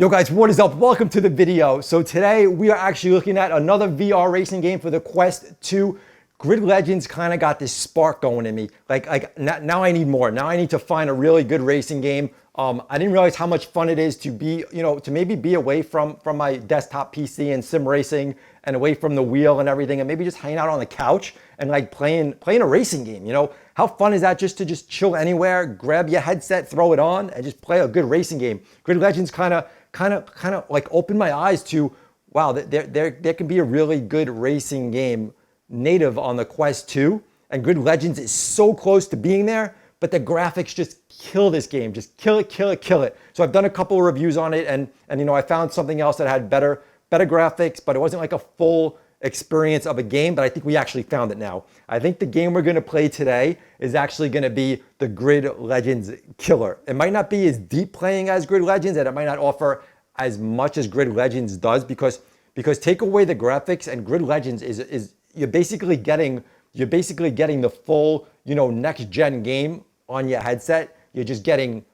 Yo guys, what is up? Welcome to the video. So today we are actually looking at another VR racing game for the Quest 2. Grid Legends kind of got this spark going in me. Now I need more. Now I need to find a really good racing game. I didn't realize how much fun it is to be, to maybe be away from my desktop PC and sim racing and away from the wheel and everything, and maybe just hanging out on the couch and like playing a racing game. How fun is that just to chill anywhere, grab your headset, throw it on, and just play a good racing game. Grid Legends kind of like opened my eyes to, wow, there can be a really good racing game native on the Quest 2, and Grid Legends is so close to being there, but the graphics just kill this game. Just kill it. So I've done a couple of reviews on it, and I found something else that had better graphics, but it wasn't like a full experience of a game, but I think we actually found it now. I think the game we're gonna play today is actually gonna be the Grid Legends killer. It might not be as deep playing as Grid Legends, and it might not offer as much as Grid Legends does, because take away the graphics, and Grid Legends is you're basically getting the full, next gen game on your headset. You're just getting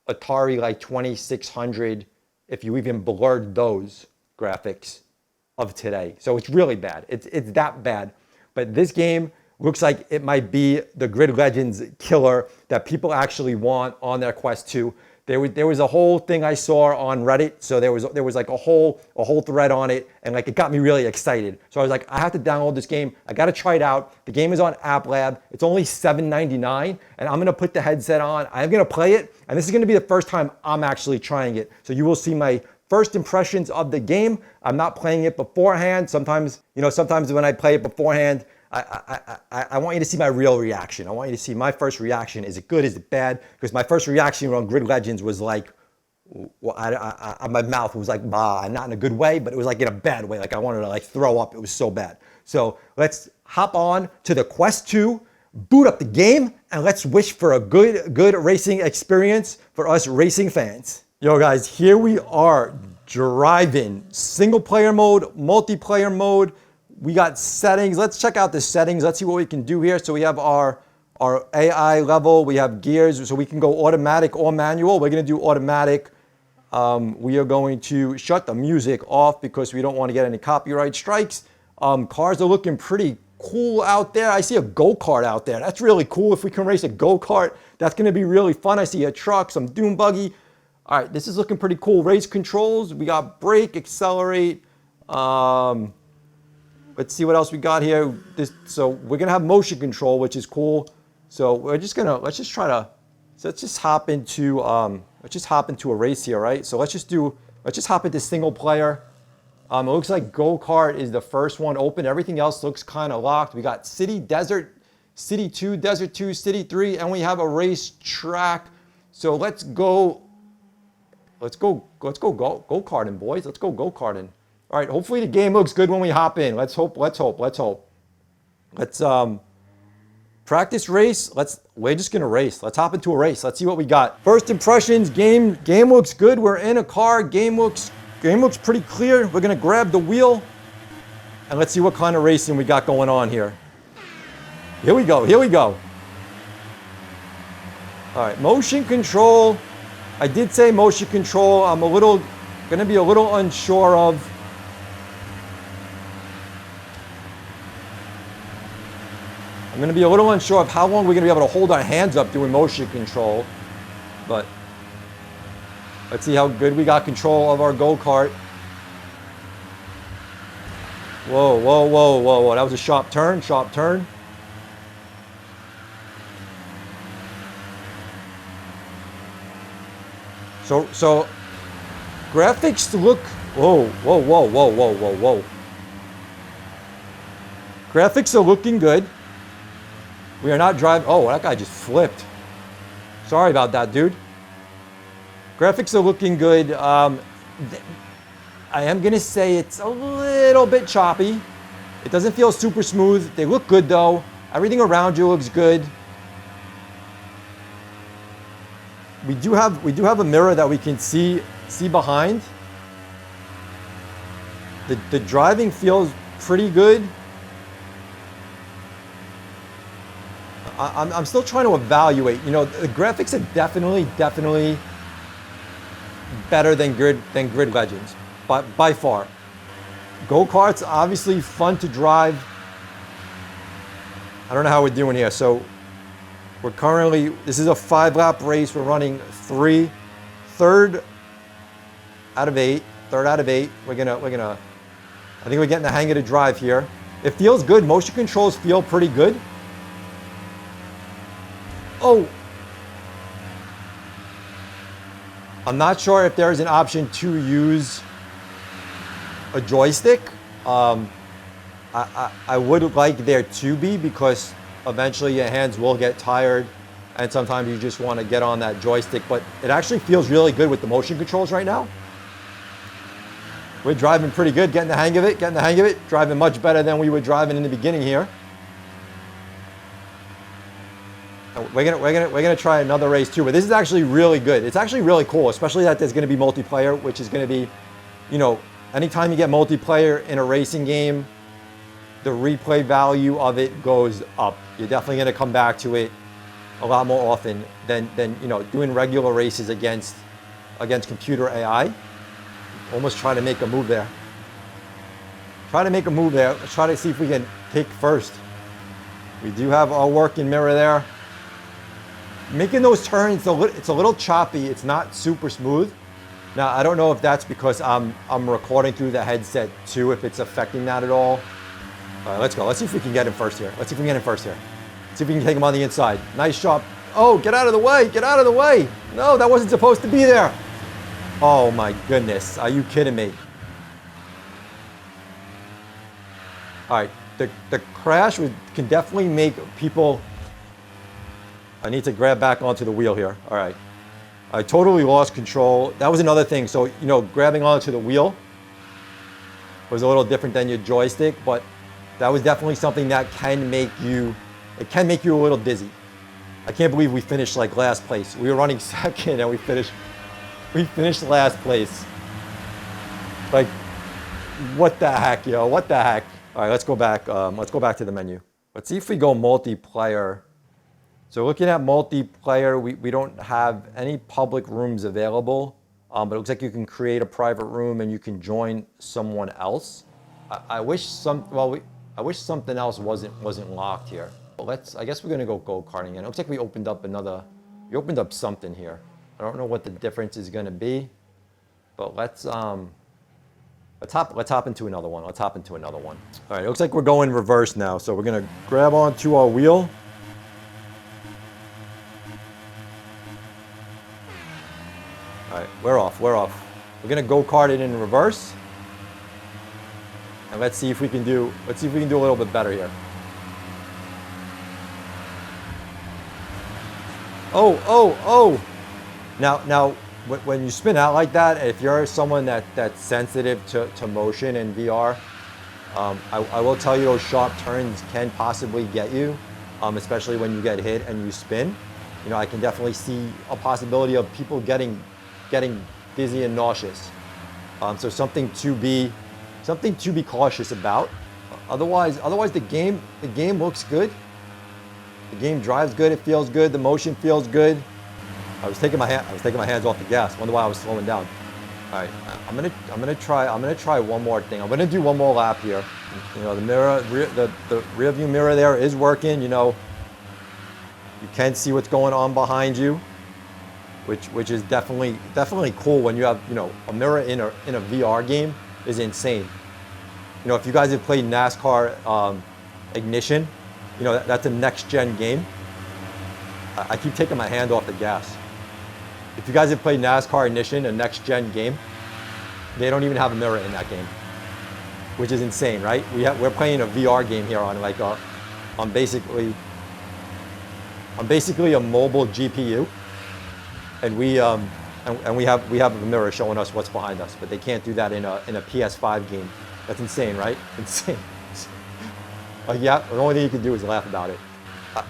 Atari like 2600 if you even blurred those graphics of today. So it's really bad. It's that bad. But this game looks like it might be the Grid Legends killer that people actually want on their Quest 2. There was a whole thing I saw on Reddit. So there was like a whole thread on it, and like it got me really excited. So I was like, I have to download this game. I got to try it out. The game is on App Lab. It's only $7.99, and I'm gonna put the headset on. I'm gonna play it, and this is gonna be the first time I'm actually trying it. So you will see my first impressions of the game. I'm not playing it beforehand. Sometimes when I play it beforehand, I want you to see my real reaction. I want you to see my first reaction. Is it good? Is it bad? Because my first reaction on Grid Legends was like, my mouth was like, bah, not in a good way, but it was like in a bad way. Like I wanted to like throw up. It was so bad. So let's hop on to the Quest 2, boot up the game, and let's wish for a good racing experience for us racing fans. Yo guys, here we are driving. Single player mode, multiplayer mode. We got settings. Let's check out the settings. Let's see what we can do here. So we have our AI level. We have gears, so we can go automatic or manual. We're gonna do automatic. We are going to shut the music off because we don't want to get any copyright strikes. Cars are looking pretty cool out there. I see a go-kart out there. That's really cool. If we can race a go-kart, that's gonna be really fun. I see a truck, some dune buggy. All right, this is looking pretty cool. Race controls, we got brake, accelerate. Let's see what else we got here. So we're gonna have motion control, which is cool. So let's just hop into a race here, right? So let's just hop into single player. It looks like go-kart is the first one open. Everything else looks kind of locked. We got city, desert, city 2, desert 2, city 3, and we have a race track. So let's go go-karting, boys. Let's go go-karting. All right, hopefully the game looks good when we hop in. Let's hope. Let's practice race. We're just gonna race. Let's hop into a race. Let's see what we got. First impressions, game looks good. We're in a car. Game looks pretty clear. We're gonna grab the wheel and let's see what kind of racing we got going on here. Here we go. All right, motion control. I did say motion control. I'm gonna be a little unsure of. I'm gonna be a little unsure of how long we're gonna be able to hold our hands up doing motion control, but let's see how good we got control of our go-kart. Whoa. That was a sharp turn. So graphics look, whoa. Graphics are looking good. We are not driving, oh, that guy just flipped. Sorry about that, dude. Graphics are looking good. I am gonna say it's a little bit choppy. It doesn't feel super smooth. They look good though. Everything around you looks good. We do have a mirror that we can see behind. The driving feels pretty good. I'm still trying to evaluate. The graphics are definitely better than Grid Legends, by far. Go-karts, obviously fun to drive. I don't know how we're doing here. So we're currently, this is a 5-lap race. We're running third out of eight. We're gonna, I think we're getting the hang of the drive here. It feels good. Motion controls feel pretty good. Oh. I'm not sure if there's an option to use a joystick. I would like there to be, because eventually your hands will get tired and sometimes you just want to get on that joystick, but it actually feels really good with the motion controls right now. We're driving pretty good, getting the hang of it, driving much better than we were driving in the beginning here. We're gonna try another race too, but this is actually really good. It's actually really cool, especially that there's gonna be multiplayer, which is gonna be, you know, anytime you get multiplayer in a racing game, the replay value of it goes up. You're definitely gonna come back to it a lot more often than you know, doing regular races against computer AI. Almost try to make a move there. Let's try to see if we can take first. We do have our working mirror there. Making those turns, it's a little choppy. It's not super smooth. Now, I don't know if that's because I'm recording through the headset too, if it's affecting that at all. All right, let's go. Let's see if we can get him first here. Let's see if we can take him on the inside. Nice shot. Oh, get out of the way. No, that wasn't supposed to be there. Oh my goodness, are you kidding me? All right, the crash can definitely make people, I need to grab back onto the wheel here. All right, I totally lost control. That was another thing. So, you know, grabbing onto the wheel was a little different than your joystick, but that was definitely something that can make you a little dizzy. I can't believe we finished like last place. We were running second and we finished last place. Like, what the heck, yo? What the heck? All right, let's go back. Let's go back to the menu. Let's see if we go multiplayer. So looking at multiplayer, we don't have any public rooms available, but it looks like you can create a private room and you can join someone else. I wish something else wasn't locked here. I guess we're gonna go go-karting again. It looks like we opened up something here. I don't know what the difference is gonna be, but let's hop into another one. All right, it looks like we're going reverse now. So we're gonna grab onto our wheel. All right, we're off. We're gonna go-kart it in reverse. And let's see if we can do a little bit better here. Oh. Now, when you spin out like that, if you're someone that's sensitive to motion in VR, I will tell you those sharp turns can possibly get you, especially when you get hit and you spin. You know, I can definitely see a possibility of people getting dizzy and nauseous. So something to be cautious about. Otherwise the game looks good. The game drives good. It feels good. The motion feels good. I was taking my hands off the gas. Wonder why I was slowing down. All right, I'm gonna try one more thing. I'm gonna do one more lap here. You know, the rear view mirror there is working. You know, you can see what's going on behind you, which is definitely cool when you have, you know, a mirror in a VR game is insane. You know, if you guys have played NASCAR Ignition, you know, that's a next-gen game. I keep taking my hand off the gas. If you guys have played NASCAR Ignition, a next-gen game, they don't even have a mirror in that game, which is insane, right? We're playing a VR game here on like on basically a mobile GPU, and we have a mirror showing us what's behind us, but they can't do that in a PS5 game. That's insane, right? Insane. Yeah, the only thing you can do is laugh about it. All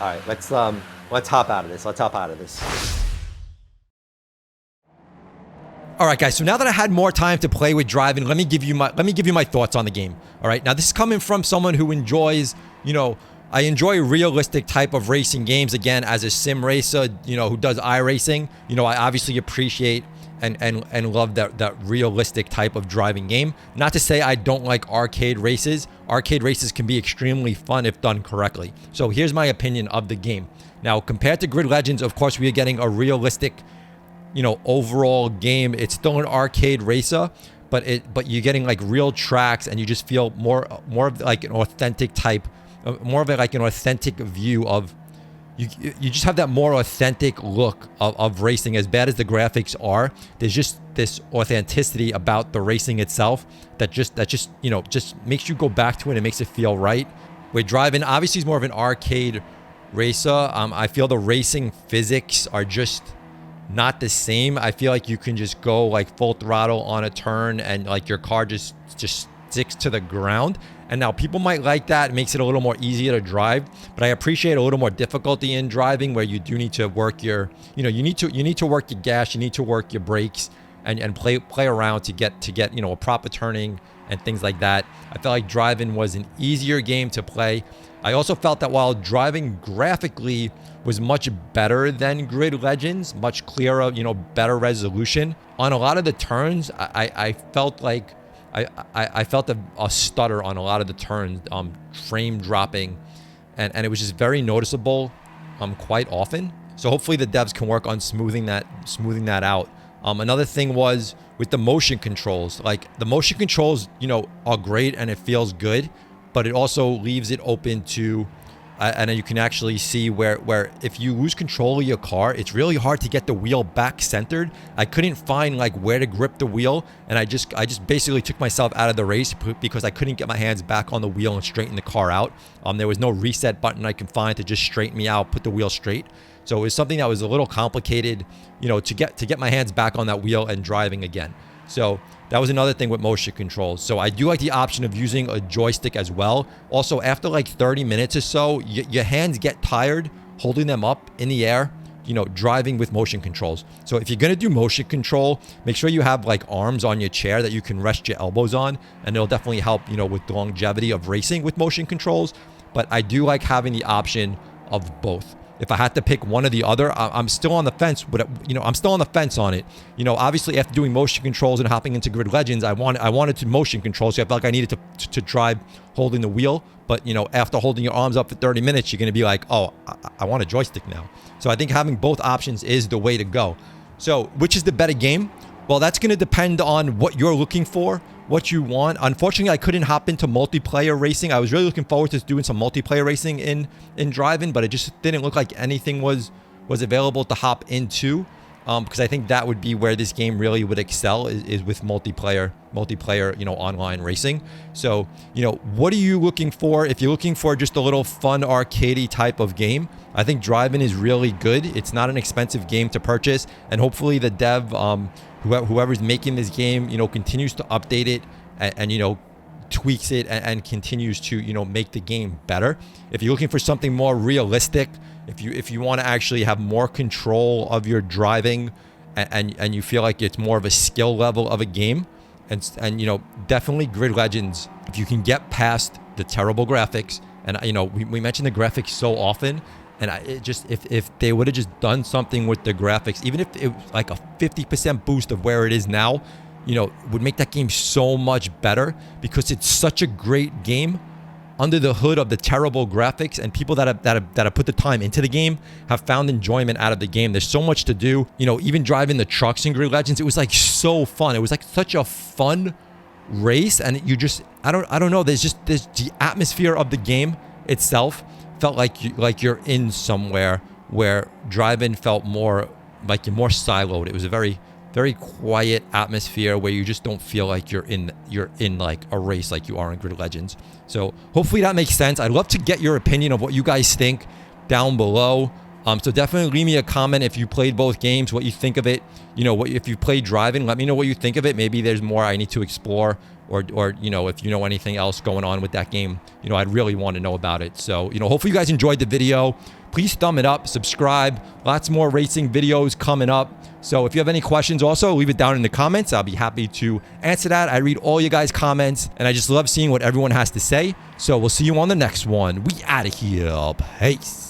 right, let's hop out of this. All right, guys. So now that I had more time to play with driving, let me give you my thoughts on the game. All right. Now this is coming from someone who enjoys, you know, I enjoy realistic type of racing games. Again, as a sim racer, you know, who does iRacing, you know, I obviously appreciate and love that realistic type of driving game. Not to say I don't like arcade races. Arcade races can be extremely fun if done correctly. So here's my opinion of the game. Now, compared to Grid Legends, of course, we are getting a realistic, overall game. It's still an arcade racer, but you're getting like real tracks, and you just feel more of like an authentic type, more of like an authentic view of. You just have that more authentic look of racing. As bad as the graphics are, there's just this authenticity about the racing itself that just makes you go back to it and makes it feel right. Where driving obviously is more of an arcade racer. I feel the racing physics are just not the same. I feel like you can just go like full throttle on a turn and like your car just sticks to the ground. And now people might like that. It makes it a little more easier to drive, but I appreciate a little more difficulty in driving where you do need to work your, you need to work your gas, you need to work your brakes and play around to get a proper turning and things like that. I felt like driving was an easier game to play. I also felt that while driving graphically was much better than Grid Legends, much clearer, better resolution, on a lot of the turns, I felt like I felt a stutter on a lot of the turns, frame dropping, and it was just very noticeable quite often. So hopefully the devs can work on smoothing that out. Another thing was with the motion controls. Like the motion controls, are great and it feels good, but it also leaves it open to and you can actually see where if you lose control of your car, it's really hard to get the wheel back centered. I couldn't find like where to grip the wheel, and I just basically took myself out of the race because I couldn't get my hands back on the wheel and straighten the car out. There was no reset button I can find to just straighten me out, put the wheel straight. So it was something that was a little complicated, to get my hands back on that wheel and driving again. So that was another thing with motion controls. So I do like the option of using a joystick as well. Also, after like 30 minutes or so, your hands get tired holding them up in the air, driving with motion controls. So if you're going to do motion control, make sure you have like arms on your chair that you can rest your elbows on, and it'll definitely help, with the longevity of racing with motion controls. But I do like having the option of both. If I had to pick one or the other, I'm still on the fence. But I'm still on the fence on it. Obviously after doing motion controls and hopping into Grid Legends, I wanted to motion control, so I felt like I needed to drive holding the wheel. But after holding your arms up for 30 minutes, you're going to be like, oh, I want a joystick now. So I think having both options is the way to go. So which is the better game? Well, that's going to depend on what you're looking for, what you want. Unfortunately, I couldn't hop into multiplayer racing. I was really looking forward to doing some multiplayer racing in driving, but it just didn't look like anything was available to hop into, because I think that would be where this game really would excel is with multiplayer, online racing. So, what are you looking for? If you're looking for just a little fun arcadey type of game, I think driving is really good. It's not an expensive game to purchase, and hopefully the dev, whoever's making this game, continues to update it and tweaks it and continues to, make the game better. If you're looking for something more realistic, if you want to actually have more control of your driving and you feel like it's more of a skill level of a game, and definitely Grid Legends, if you can get past the terrible graphics, and we mentioned the graphics so often, and if they would have just done something with the graphics, even if it was like a 50% boost of where it is now, would make that game so much better, because it's such a great game under the hood of the terrible graphics, and people that have put the time into the game have found enjoyment out of the game. There's so much to do. Even driving the trucks in Grid Legends, it was like so fun. It was like such a fun race, and you just I don't know. There's the atmosphere of the game itself felt like you're in somewhere, where driving felt more like you're more siloed. It was a very, very quiet atmosphere where you just don't feel like you're in like a race like you are in Grid Legends. So hopefully that makes sense. I'd love to get your opinion of what you guys think down below. So definitely leave me a comment if you played both games, what you think of it. If you played driving, let me know what you think of it. Maybe there's more I need to explore, or if you know anything else going on with that game, I'd really want to know about it. So, hopefully you guys enjoyed the video. Please thumb it up, subscribe. Lots more racing videos coming up. So if you have any questions also, leave it down in the comments. I'll be happy to answer that. I read all you guys' comments, and I just love seeing what everyone has to say. So we'll see you on the next one. We out of here. Peace.